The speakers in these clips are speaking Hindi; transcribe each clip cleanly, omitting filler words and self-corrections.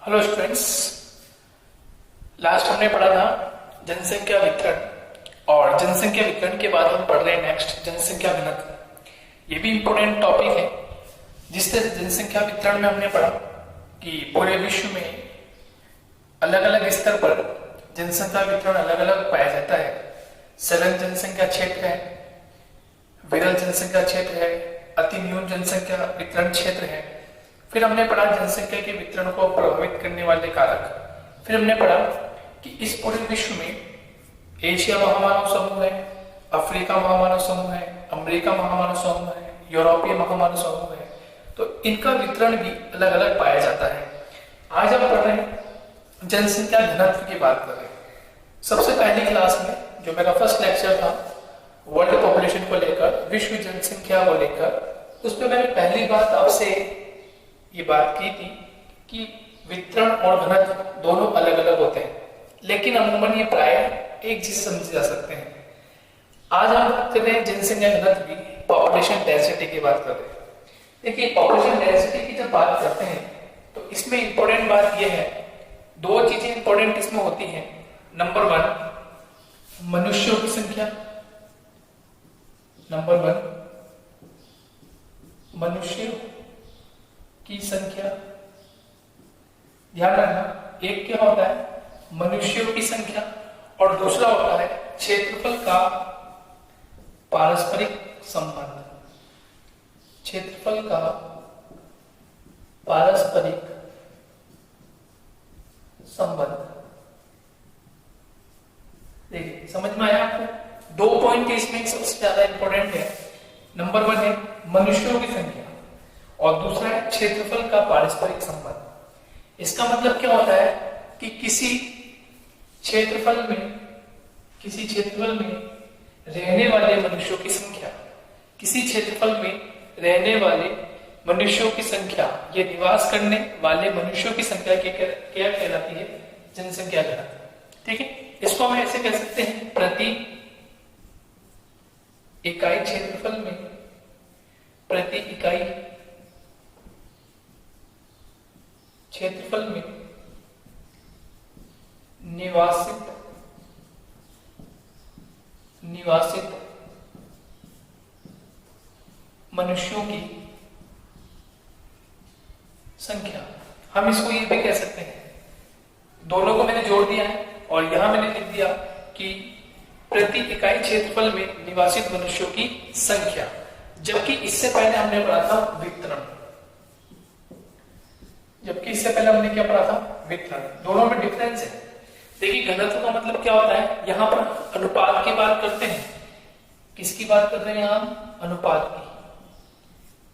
Hello students. लास्ट हमने पढ़ा था जनसंख्या वितरण और जनसंख्या वितरण के बाद हम पढ़ रहे हैं नेक्स्ट जनसंख्या घनत्व। ये भी इम्पोर्टेंट टॉपिक है। जिससे जनसंख्या वितरण में हमने पढ़ा कि पूरे विश्व में अलग अलग स्तर पर जनसंख्या वितरण अलग अलग पाया जाता है। सघन जनसंख्या क्षेत्र है, विरल जनसंख्या क्षेत्र है, अति न्यून जनसंख्या वितरण क्षेत्र है। फिर हमने पढ़ा जनसंख्या के वितरण को प्रभावित करने वाले कारक। फिर हमने पढ़ा कि इस पूरे विश्व में एशिया महामानव समूह है, अफ्रीका महामानव समूह है, अमेरिका महामानव समूह है, यूरोपीय महामानव समूह है। तो इनका वितरण भी अलग अलग पाया जाता है। आज हम पढ़ रहे हैं जनसंख्या घनत्व की बात कर रहे हैं। सबसे पहली क्लास में जो मेरा फर्स्ट लेक्चर था वर्ल्ड पॉपुलेशन को लेकर, विश्व जनसंख्या को लेकर, उसमें मैंने पहली बात आपसे ये बात की थी कि वितरण और घनत्व दोनों अलग अलग होते हैं, लेकिन अमूमन ये प्राय एक चीज समझे जा सकते हैं। आज हम बात कर रहे हैं जनसंख्या घनत्व की, पॉपुलेशन डेंसिटी की बात कर रहे हैं। देखिए, पॉपुलेशन डेंसिटी की जब बात करते हैं तो इसमें इंपॉर्टेंट बात यह है, दो चीजें इंपॉर्टेंट इसमें होती हैं। नंबर वन, मनुष्यों की संख्या। नंबर वन, मनुष्यों की संख्या। ध्यान रखना, एक क्या होता है मनुष्यों की संख्या और दूसरा होता है क्षेत्रफल का पारस्परिक संबंध। क्षेत्रफल का पारस्परिक संबंध। देखिए, समझ में आया आपको? दो पॉइंट इसमें सबसे ज्यादा इंपॉर्टेंट है। नंबर वन है मनुष्यों की संख्या और दूसरा है क्षेत्रफल का पारस्परिक संबंध। इसका मतलब क्या होता है कि किसी क्षेत्रफल में रहने वाले मनुष्यों की संख्या, किसी क्षेत्रफल में रहने वाले मनुष्यों की संख्या, ये निवास करने वाले मनुष्यों की संख्या क्या कहलाती है? जनसंख्या घनत्व। ठीक है, इसको हम ऐसे कह सकते हैं, प्रति इकाई क्षेत्रफल में, प्रति इकाई क्षेत्रफल में निवासित मनुष्यों की संख्या। हम इसको ये भी कह सकते हैं, दोनों को मैंने जोड़ दिया है और यहां मैंने लिख दिया कि प्रति इकाई क्षेत्रफल में निवासित मनुष्यों की संख्या। जबकि इससे पहले हमने पढ़ा था वितरण। जबकि इससे पहले हमने क्या पढ़ा था? वितरण। दोनों में डिफरेंस है। देखिए, घनत्व का मतलब क्या होता है? यहां पर अनुपात की बात करते हैं। किसकी बात कर रहे हैं यहां? अनुपात की।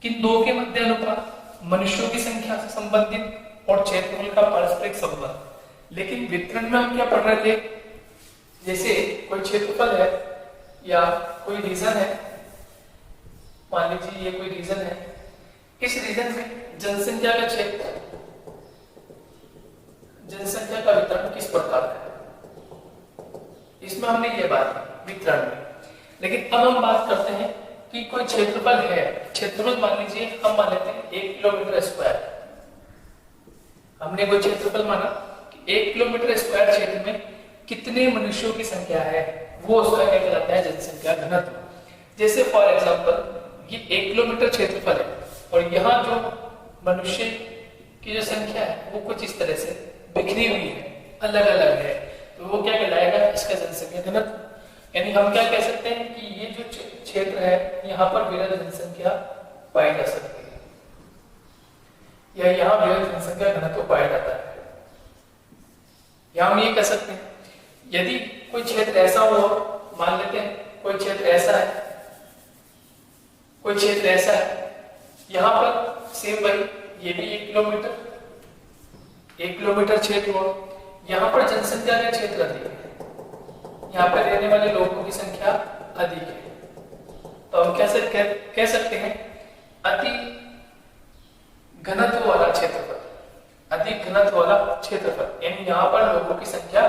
किन दो के मध्य अनुपात? मनुष्यों की संख्या से संबंधित और क्षेत्रफल का पारस्परिक संबंध। लेकिन वितरण में हम क्या पढ़ रहे थे? जैसे कोई क्षेत्रफल है या कोई रीजन है, मान लीजिए ये कोई रीजन है, इस रीजन में जनसंख्या का क्षेत्र, जनसंख्या का वितरण किस प्रकार है, इसमें हमने ये बात वितरण में। लेकिन अब हम बात करते हैं कि कोई क्षेत्रफल है, क्षेत्रफल मान लीजिए हम मान लेते हैं 1 किलोमीटर स्क्वायर। हमने कोई क्षेत्रफल माना कि 1 किलोमीटर स्क्वायर क्षेत्र में कितने मनुष्यों की संख्या है, वो उसका क्या कहलाता है? जनसंख्या घनत्व। जैसे फॉर एग्जांपल, ये 1 किलोमीटर क्षेत्रफल है और यहाँ जो मनुष्य की जो संख्या है वो कुछ इस तरह से बिखरी हुई है, अलग अलग है, तो वो क्या कहलाएगा? इसका जनसंख्या घनत्व। यानी हम क्या कह सकते हैं कि ये जो क्षेत्र है यहाँ पर विरल जनसंख्या पाई जा सकती है, या यहाँ विरल जनसंख्या घनत्व पाया जाता है। या हम ये कह सकते हैं, यदि कोई क्षेत्र ऐसा हो, मान लेते हैं कोई क्षेत्र ऐसा है, कोई क्षेत्र ऐसा है, यहाँ पर सेम भाई ये भी 1 किलोमीटर क्षेत्र हो, यहाँ पर जनसंख्या का क्षेत्र अधिक है, यहाँ पर रहने वाले लोगों की संख्या अधिक है, तो हम कैसे कह सकते हैं? अति घनत्व वाला क्षेत्रफल, अधिक घनत्व वाला क्षेत्रफल, यानी यहाँ पर लोगों की संख्या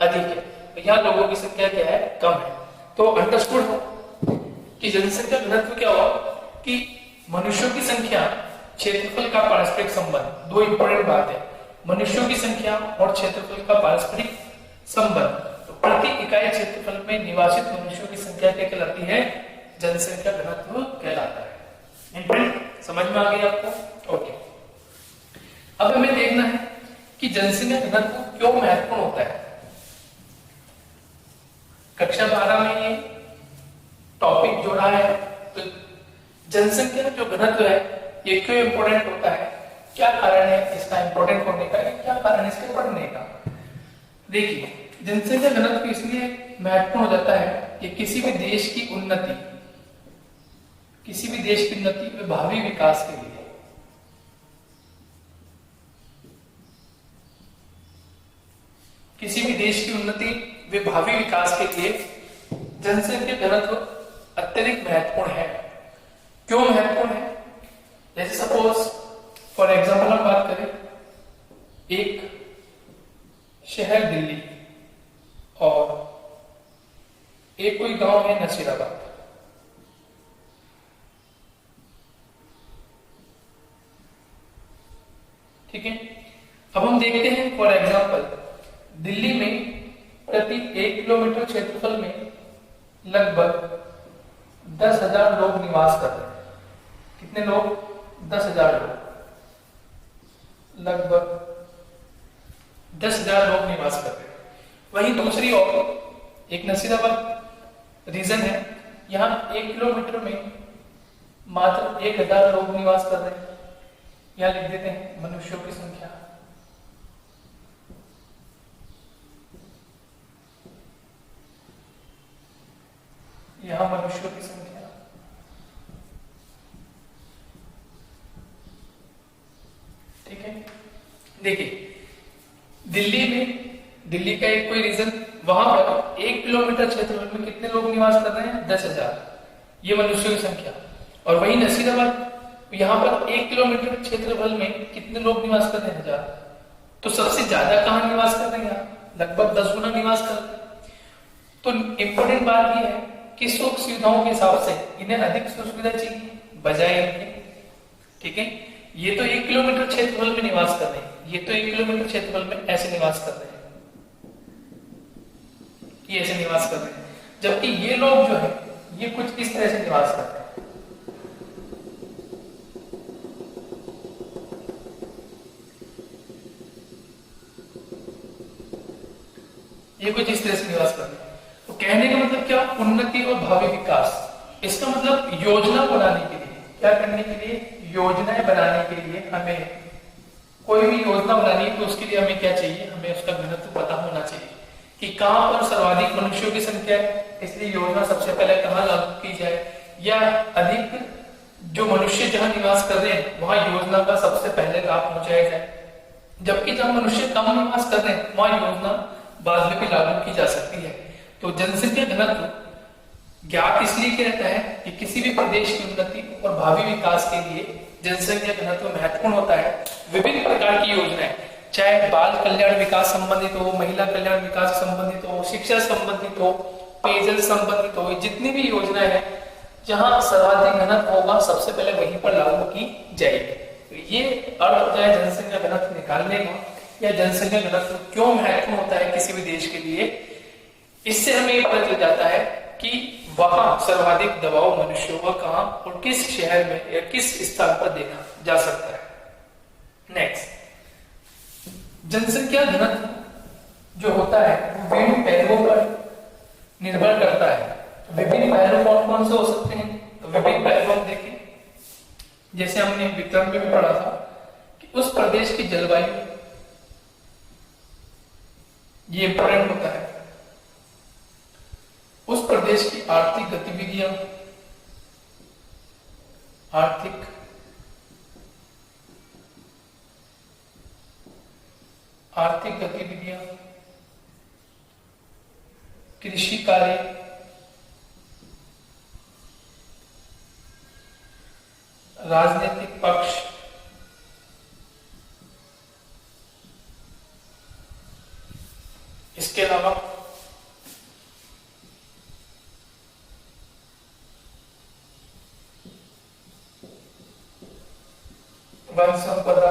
अधिक है, तो यहाँ लोगों की संख्या क्या है? कम है। तो अंडरस्टूड हो कि जनसंख्या घनत्व क्या हुआ कि मनुष्यों की संख्या, क्षेत्रफल का पारस्परिक संबंध। दो इंपॉर्टेंट बात है, मनुष्यों की संख्या और क्षेत्रफल का पारस्परिक संबंध। तो प्रति इकाई क्षेत्रफल में निवासित मनुष्यों की संख्या क्या कहलाती है? जनसंख्या घनत्व कहलाता है। इंपॉर्टेंट, समझ में आ गया आपको? ओके, अब हमें देखना है कि जनसंख्या घनत्व क्यों महत्वपूर्ण होता है। कक्षा 12 में ये टॉपिक जोड़ा है, तो जनसंख्या जो घनत्व है ये क्यों इंपॉर्टेंट होता है, क्या कारण है इसका इंपॉर्टेंट होने का, क्या कारण है इसके पढ़ने का। देखिए, जनसंख्या घनत्व इसलिए महत्वपूर्ण हो जाता है कि किसी भी देश की उन्नति व भावी विकास के लिए जनसंख्या घनत्व अत्यधिक महत्वपूर्ण है। क्यों महत्वपूर्ण है? जैसे सपोज फॉर एग्जाम्पल हम बात करें, एक शहर दिल्ली और एक कोई गांव है नसीराबाद। ठीक है, अब हम देखते हैं फॉर एग्जाम्पल दिल्ली में प्रति 1 किलोमीटर क्षेत्रफल में लगभग 10,000 लोग निवास कर रहे हैं। कितने लोग? 10,000 लोग, लगभग 10,000 लोग निवास कर रहे हैं। वहीं दूसरी ओर एक नसीराबाद रीजन है, यहाँ 1 किलोमीटर में मात्र 1,000 लोग निवास कर रहे हैं। यहां लिख देते हैं मनुष्यों की संख्या। यहां मनुष्यों की संख्या, ठीक है। देखिए, दिल्ली का एक कोई रीजन, वहां पर 1 किलोमीटर क्षेत्रफल में कितने लोग निवास कर रहे हैं? 10,000, ये मनुष्यों की संख्या। और वही नसीराबाद, यहां पर 1 किलोमीटर क्षेत्रफल में कितने लोग निवास कर रहे हैं? 1000। तो सबसे ज्यादा कहां निवास कर रहे हैं? लगभग 10 गुना निवास कर रहे हैं। तो इंपॉर्टेंट बात यह है कि सुख सुविधाओं के हिसाब से इन्हें अधिक सुविधा चाहिए बजाय इनके, ठीक है। ये तो 1 किलोमीटर क्षेत्रफल में निवास कर रहे हैं, ये तो 1 किलोमीटर क्षेत्रफल में ऐसे निवास कर रहे हैं, ये ऐसे निवास कर रहे हैं, जबकि ये लोग जो है ये कुछ इस तरह से निवास कर रहे हैं। ये कुछ इस तरह से निवास कर रहे हैं। तो कहने का मतलब क्या? उन्नति और भावी विकास। इसका मतलब योजना बनाने के लिए, क्या करने के लिए? योजनाएं बनाने के लिए हमें कोई भी योजना बनानी है तो उसके लिए हमें क्या चाहिए? हमें उसका घनत्व पता होना चाहिए कि कहां पर सर्वाधिक मनुष्यों की संख्या है, इसलिए योजना सबसे पहले कहां लागू की जाए, या अधिक जो मनुष्य जहां निवास कर रहे हैं वहां योजना का सबसे पहले लाभ पहुंचाया जाए, जबकि जहां मनुष्य कम निवास कर रहे हैं वहां योजना बाद में भी लागू की जा सकती है। तो जनसंख्या घनत्व ज्ञात इसलिए कहता है कि किसी भी प्रदेश की उन्नति और भावी विकास के लिए जनसंख्या घनत्व महत्वपूर्ण होता है। विभिन्न प्रकार की योजनाएं, चाहे बाल कल्याण विकास संबंधित हो, महिला कल्याण विकास संबंधित हो, शिक्षा संबंधित हो, पेयजल संबंधित हो, जितनी भी योजनाएं हैं जहां सर्वाधिक घनत्व होगा सबसे पहले वहीं पर लागू की जाएगी। तो ये अर्थ हो जाए जनसंख्या घनत्व निकालने का, या जनसंख्या घनत्व क्यों महत्वपूर्ण होता है किसी भी देश के लिए। इससे हमें ये पता चल जाता है कि वहां सर्वाधिक दबाव मनुष्यों का कहां और किस शहर में या किस स्थान पर देखा जा सकता है। नेक्स्ट, जनसंख्या घनत्व जो होता है वो विभिन्न पहलुओं पर निर्भर करता है। विभिन्न पहलू कौन कौन से हो सकते हैं? तो विभिन्न पहलू हम देखें, जैसे हमने वितरण में भी पढ़ा था कि उस प्रदेश की जलवायु, ये इंपॉर्टेंट होता है। उस प्रदेश की आर्थिक गतिविधियां, आर्थिक गतिविधियां, कृषि कार्य, राजनीतिक पक्ष, इसके अलावा वन संपदा,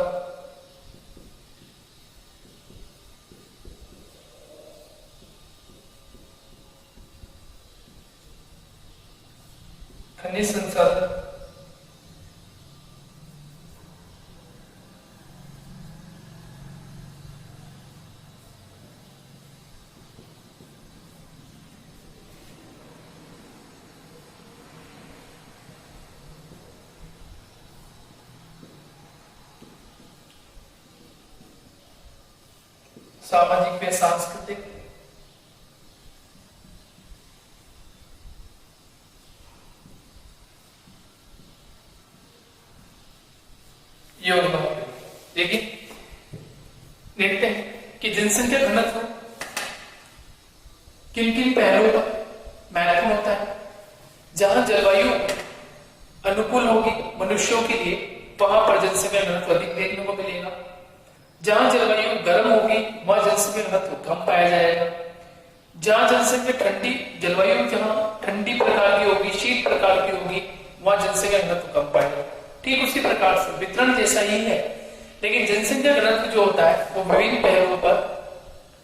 सामाजिक व सांस्कृतिक योजनाओं। देखिए देखते हैं कि जनसंख्या घनत्व किन किन पहलुओं पर महत्वपूर्ण होता है। जहां जलवायु अनुकूल होगी मनुष्यों के लिए, वहां पर जनसंख्या घनत्व अधिक देखने को मिलेगा। जहां जलवायु गर्म होगी वहां जनसंख्या घनत्व कम पाया जाएगा। जहां जनसंख्या ठंडी जलवायु जहां ठंडी प्रकार की होगी, शीत प्रकार की होगी, वहां जनसंख्या घनत्व कम पाएगा। ठीक उसी प्रकार से वितरण जैसा ही है, लेकिन जनसंख्या घनत्व जो होता है वो विभिन्न पहलुओं पर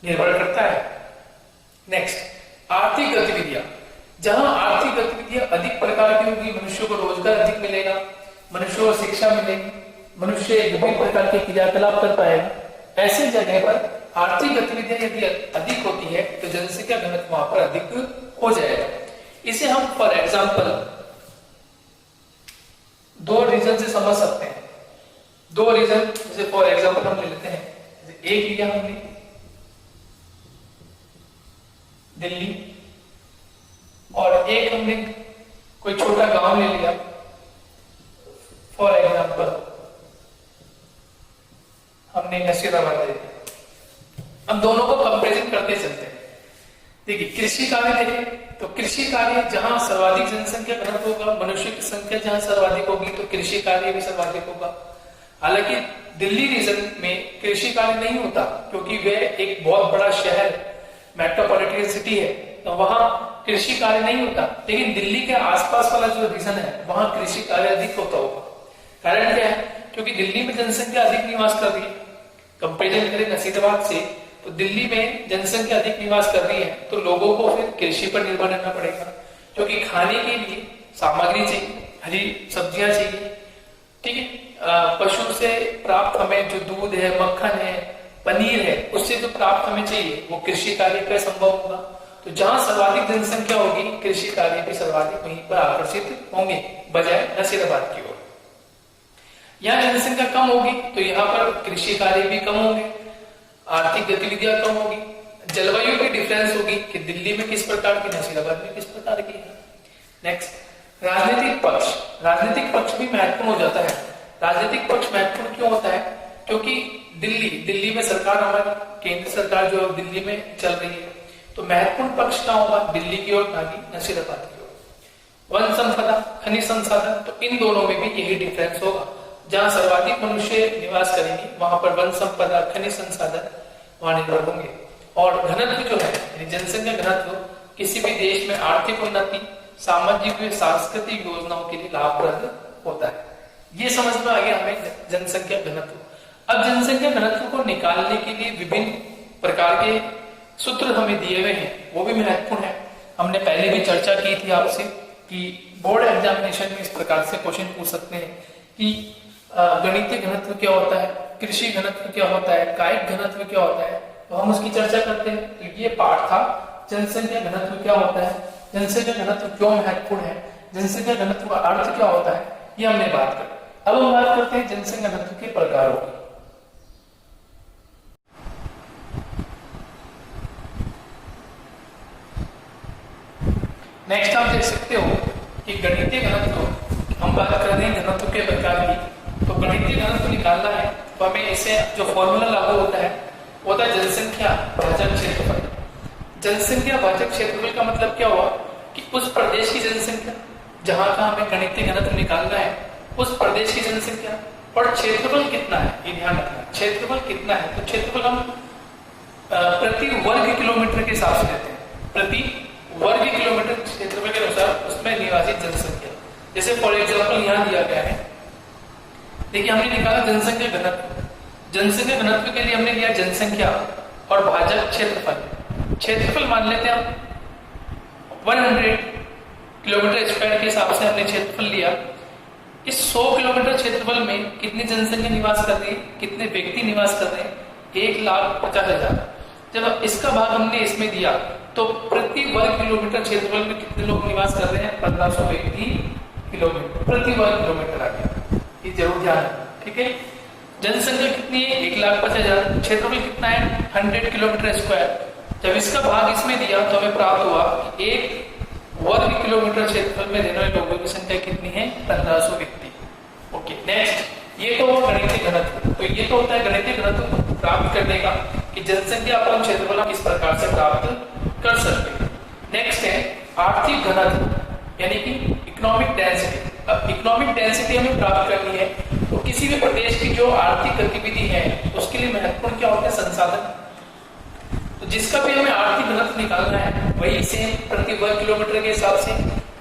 निर्भर करता है। नेक्स्ट, आर्थिक गतिविधियां। जहां आर्थिक गतिविधियां अधिक प्रकार की होगी, मनुष्यों को रोजगार अधिक मिलेगा, मनुष्यों को शिक्षा मिलेगी, मनुष्य विभिन्न प्रकार के क्रियाकलाप कर पाएगा। ऐसे जगह पर आर्थिक गतिविधियां यदि अधिक होती है तो जनसंख्या घनत्व वहां पर अधिक हो जाएगा। इसे हम फॉर एग्जाम्पल दो रीजन से समझ सकते हैं। दो रीजन जैसे फॉर एग्जाम्पल हम ले लेते हैं, एक लिया हमने दिल्ली और एक हमने कोई छोटा गांव ले लिया फॉर एग्जाम्पल हमने नसीराबाद ले लिया। हम दोनों को कंपेरिजन करते चलते हैं। देखिए कृषि कार्य देखें तो कृषि कार्य जहां सर्वाधिक जनसंख्या घनत्व होगा, मनुष्य की संख्या जहां सर्वाधिक होगी तो कृषि कार्य भी सर्वाधिक होगा। हालांकि दिल्ली रीजन में कृषि कार्य नहीं होता क्योंकि वह एक बहुत बड़ा शहर मेट्रोपॉलिटन सिटी है, तो वहां कृषि कार्य नहीं होता। लेकिन दिल्ली के आसपास वाला जो रीजन है वहां कृषि कार्य अधिक होता होगा। कारण क्या है? क्योंकि दिल्ली में जनसंख्या अधिक निवास कर रही है। कंपेरिजन करें नसीराबाद से तो दिल्ली में जनसंख्या अधिक निवास कर रही है, तो लोगों को फिर कृषि पर निर्भर रहना पड़ेगा, क्योंकि खाने के लिए सामग्री चाहिए, हरी सब्जियां चाहिए, ठीक है। पशु से प्राप्त हमें जो दूध है, मक्खन है, पनीर है, उससे जो प्राप्त हमें चाहिए वो कृषि कार्य पर संभव होगा। तो जहां सर्वाधिक जनसंख्या होगी कृषि कार्य भी सर्वाधिक वहीं पर आकर्षित होंगे बजाय नसीराबाद की ओर। यहाँ जनसंख्या कम होगी तो यहाँ पर कृषि कार्य भी कम होंगे, आर्थिक गतिविधियां कम होगी, जलवायु की डिफरेंस होगी कि दिल्ली में किस प्रकार की, नसीराबाद में किस प्रकार की है। नेक्स्ट, राजनीतिक पक्ष। राजनीतिक पक्ष भी महत्वपूर्ण हो जाता है। राजनीतिक पक्ष महत्वपूर्ण क्यों होता है? क्योंकि दिल्ली में सरकार, हमारी केंद्र सरकार जो दिल्ली में चल रही है, तो महत्वपूर्ण पक्ष क्या होगा? दिल्ली की ओर, ना कि नसीराबाद की ओर। वन संपदा, खनिज संसाधन, तो इन दोनों में भी यही डिफरेंस होगा। जहां सर्वाधिक मनुष्य निवास करेंगे वहां पर वन संपदा, खनिज संसाधन वहां निर्भर होंगे। और घनत्व जो है यानी जनसंख्या घनत्व किसी भी देश में आर्थिक उन्नति, सामाजिक व सांस्कृतिक योजनाओं के लिए लाभप्रद होता है। ये समझ में आ गया हमें जनसंख्या घनत्व। अब जनसंख्या घनत्व को निकालने के लिए विभिन्न प्रकार के सूत्र हमें दिए हुए हैं, वो भी महत्वपूर्ण है। हमने पहले भी चर्चा की थी आपसे कि बोर्ड एग्जामिनेशन में इस प्रकार से क्वेश्चन पूछ सकते हैं कि गणितीय घनत्व क्या होता है, कृषि घनत्व क्या होता है, कायिक घनत्व क्या होता है, तो हम उसकी चर्चा करते हैं। तो ये पार्ट था जनसंख्या घनत्व क्या होता है, जनसंख्या घनत्व क्यों महत्वपूर्ण है, जनसंख्या घनत्व का अर्थ क्या होता है, ये हमने बात कर। अब हम बात करते हैं जनसंख्या घनत्व के प्रकारों की। नेक्स्ट आप देख सकते हो कि गणितीय घनत्व, हम बात कर रहे हैं घनत्व के प्रकार की। तो गणितीय घनत्व निकालना है तो हमें इसे जो फॉर्मूला लागू होता है वो होता है जनसंख्या भाजक क्षेत्रफल। जनसंख्या भाजक क्षेत्रफल का मतलब क्या हुआ कि उस प्रदेश की जनसंख्या जहां का हमें गणितीय घनत्व निकालना है, उस प्रदेश की जनसंख्या और क्षेत्रफल कितना है, ये ध्यान रखना। क्षेत्रफल कितना है तो क्षेत्रफल हम प्रति वर्ग किलोमीटर के हिसाब से लेते हैं। प्रति वर्ग किलोमीटर क्षेत्रफल के अनुसार उसमें निवासित जनसंख्या। जैसे फॉर एग्जाम्पल यहाँ दिया गया है, देखिए हमने निकाला जनसंख्या घनत्व। जनसंख्या घनत्व के लिए हमने लिया जनसंख्या और भाजक क्षेत्रफल। क्षेत्रफल मान लेते हैं हम 100 किलोमीटर स्क्वायर के हिसाब से हमने क्षेत्रफल लिया। इस 100 किलोमीटर क्षेत्रफल में कितनी जनसंख्या निवास कर रही है, कितने व्यक्ति निवास कर रहे हैं? 1,50,000। जब इसका भाग हमने इसमें दिया तो प्रति वर्ग किलोमीटर क्षेत्रफल में कितने लोग निवास कर रहे हैं? 1500 व्यक्ति किलोमीटर प्रति वर्ग किलोमीटर आ गया। ये जरूर ध्यान रखना, ठीक है। जनसंख्या कितनी है 1,50,000, क्षेत्रफल कितना है 100 किलोमीटर स्क्वायर। जब इसका भाग इसमें दिया तो हमें प्राप्त हुआ कि 1 वर्ग किलोमीटर क्षेत्रफल में रहने वाले लोगों की संख्या कितनी है 1500 व्यक्ति। ओके, नेक्स्ट, ये तो हुआ गणितीय घनत्व। तो ये तो होता है गणितीय घनत्व प्राप्त करने का कि जनसंख्या अपना क्षेत्रफल किस प्रकार से प्राप्त कर सकते हैं। नेक्स्ट है आर्थिक घनत्व यानी कि इकोनॉमिक डेंसिटी। अब इकोनॉमिक डेंसिटी हमें प्राप्त करनी है तो किसी भी प्रदेश की जो आर्थिक गतिविधि है उसके लिए महत्वपूर्ण क्या होता है संसाधन। तो जिसका भी हमें आर्थिक घनत्व निकालना है वही सेम प्रति वर्ग किलोमीटर के हिसाब से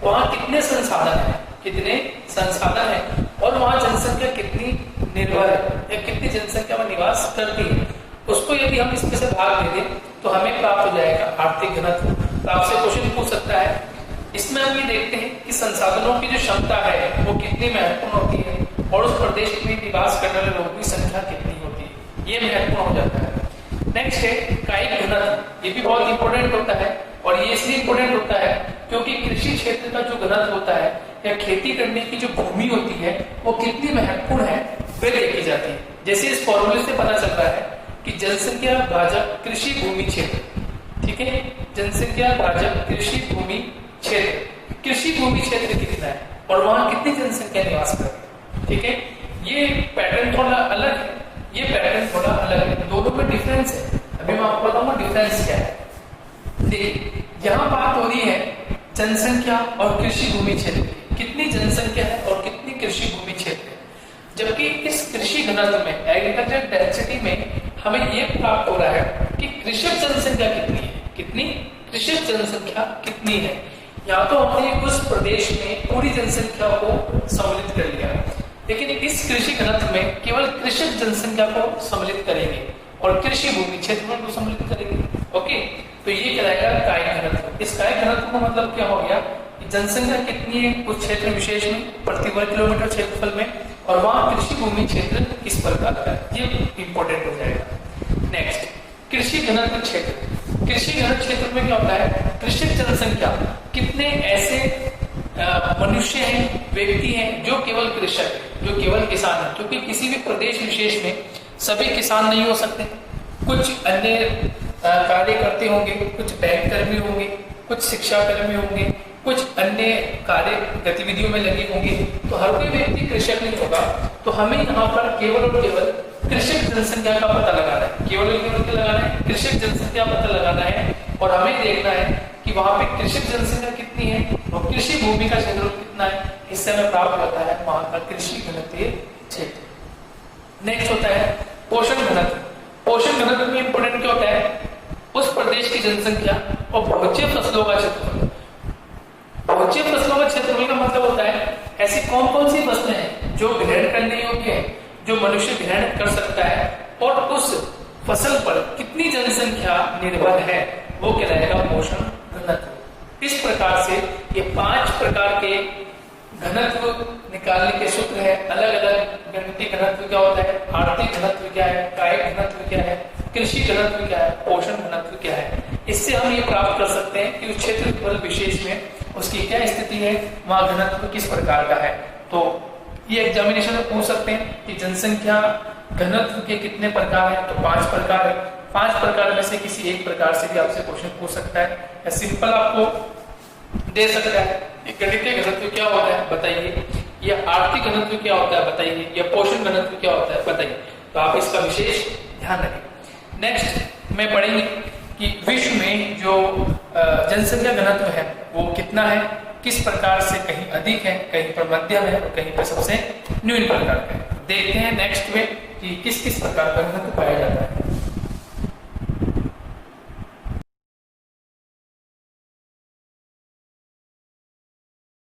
वहां कितने संसाधन है, कितने संसाधन है और वहां जनसंख्या कितनी निर्भर है या कितनी जनसंख्या में निवास करती है, उसको यदि हम इसमें से भाग दे दें तो हमें प्राप्त हो जाएगा आर्थिक घनत्व। तो आपसे क्वेश्चन पूछ सकता है, इसमें हम ये देखते हैं कि संसाधनों की जो क्षमता है वो कितनी महत्वपूर्ण होती है और उस प्रदेश में निवास करने वाले लोगों की संख्या कितनी होती है, ये महत्वपूर्ण हो जाता है। नेक्स्ट है कायिक घनत्व। ये भी बहुत इंपॉर्टेंट होता है और ये इसलिए इंपॉर्टेंट होता है क्योंकि कृषि क्षेत्र का जो घनत्व होता है या खेती करने की जो भूमि होती है वो कितनी महत्वपूर्ण है वे देखी जाती है। जैसे इस फॉर्मूले से पता चलता है कि जनसंख्या भाजक कृषि भूमि क्षेत्र, ठीक है, जनसंख्या भाजक कृषि भूमि क्षेत्र, कृषि भूमि क्षेत्र कितना है और वहां कितनी जनसंख्या निवास कर रही है, ठीक है। ये पैटर्न थोड़ा अलग है, ये पैटर्न थोड़ा अलग है, दोनों में डिफरेंस है। अभी मैं आपको बताऊंगा डिफरेंस क्या है। देखिए यहाँ बात हो रही है जनसंख्या और कृषि भूमि क्षेत्र, कितनी जनसंख्या है और कितनी कृषि भूमि क्षेत्र है। जबकि इस कृषि घनत्व में एग्रीकल्चर डेंसिटी में हमें यह प्राप्त हो रहा है कि कृषक जनसंख्या कितनी है, कितनी कृषक जनसंख्या कितनी है। यहाँ तो हमने उस प्रदेश में पूरी जनसंख्या को सम्मिलित कर लिया, लेकिन इस कृषि घनत्व में केवल कृषक जनसंख्या को सम्मिलित करेंगे और कृषि भूमि क्षेत्र को सम्मिलित करेंगे। ओके, तो ये कहलाएगा कायिक घनत्व। इस कायिक घनत्व का मतलब क्या हो गया कि जनसंख्या कितनी है उस क्षेत्र विशेष में प्रति वर्ग किलोमीटर क्षेत्रफल में और वहां कृषि भूमि क्षेत्र किस प्रकार का है, ये इंपॉर्टेंट हो जाएगा। नेक्स्ट, कृषि घनत्व क्षेत्र। कृषि घनत्व क्षेत्र में क्या होता है, कृषक जनसंख्या कितने ऐसे मनुष्य हैं, व्यक्ति हैं जो केवल कृषक है, जो केवल किसान है, क्योंकि किसी भी प्रदेश विशेष में सभी किसान नहीं हो सकते, कुछ अन्य कार्य करते होंगे, कुछ बैंक कर्मी होंगे, कुछ शिक्षा कर्मी होंगे, कुछ अन्य कार्य गतिविधियों में लगे होंगे, तो हर कोई व्यक्ति कृषक नहीं होगा। तो हमें यहाँ पर केवल और केवल कृषक जनसंख्या का पता लगाना है, केवल और केवल क्या लगाना है, कृषक जनसंख्या पता लगाना है और हमें देखना है कि वहां पे कृषक जनसंख्या कितनी है और कृषि भूमि का क्षेत्र कितना है, इससे हमें प्राप्त होता है वहां का कृषि घनत्व क्षेत्र। नेक्स्ट होता है पोषण घनत्व। पोषण घनत्व में इंपोर्टेंट क्या होता है, उस प्रदेश की जनसंख्या और भोज्य फसलों का क्षेत्रफल। भोज्य फसलों का क्षेत्रफल का मतलब होता है ऐसी कौन कौन सी फसलें हैं जो ग्रहण करने योग्य है, जो मनुष्य ग्रहण कर सकता है और उस फसल पर कितनी जनसंख्या निर्भर है, वो कहलाएगा पोषण घनत्व। इस प्रकार से ये 5 प्रकार के घनत्व निकालने के सूत्र है। अलग अलग गणितीय घनत्व क्या होता है, आर्थिक घनत्व क्या है, कायिक घनत्व क्या है, कृषि घनत्व क्या है, पोषण घनत्व क्या है। इससे हम ये प्राप्त कर सकते हैं कि उस क्षेत्रफल विशेष में उसकी क्या स्थिति है, वहां घनत्व किस प्रकार का है। तो ये एग्जामिनेशन में पूछ सकते हैं कि जनसंख्या घनत्व के कितने प्रकार हैं, तो 5 प्रकार है। 5 प्रकार में से किसी एक प्रकार से भी आपसे क्वेश्चन पूछ सकता है या सिंपल आपको दे सकता है। गणितीय घनत्व क्या होता है बताइए, या आर्थिक घनत्व क्या होता है बताइए, या पोषण घनत्व क्या होता है बताइए। तो आप इसका विशेष ध्यान रखें। नेक्स्ट में पढ़ेंगे कि विश्व में जो जनसंख्या घनत्व है वो कितना है, किस प्रकार से कहीं अधिक है, कहीं पर मध्यम है और कहीं पर सबसे न्यून प्रकार का है। देखते हैं नेक्स्ट में कि किस किस प्रकार का घनत्व पाया जाता है।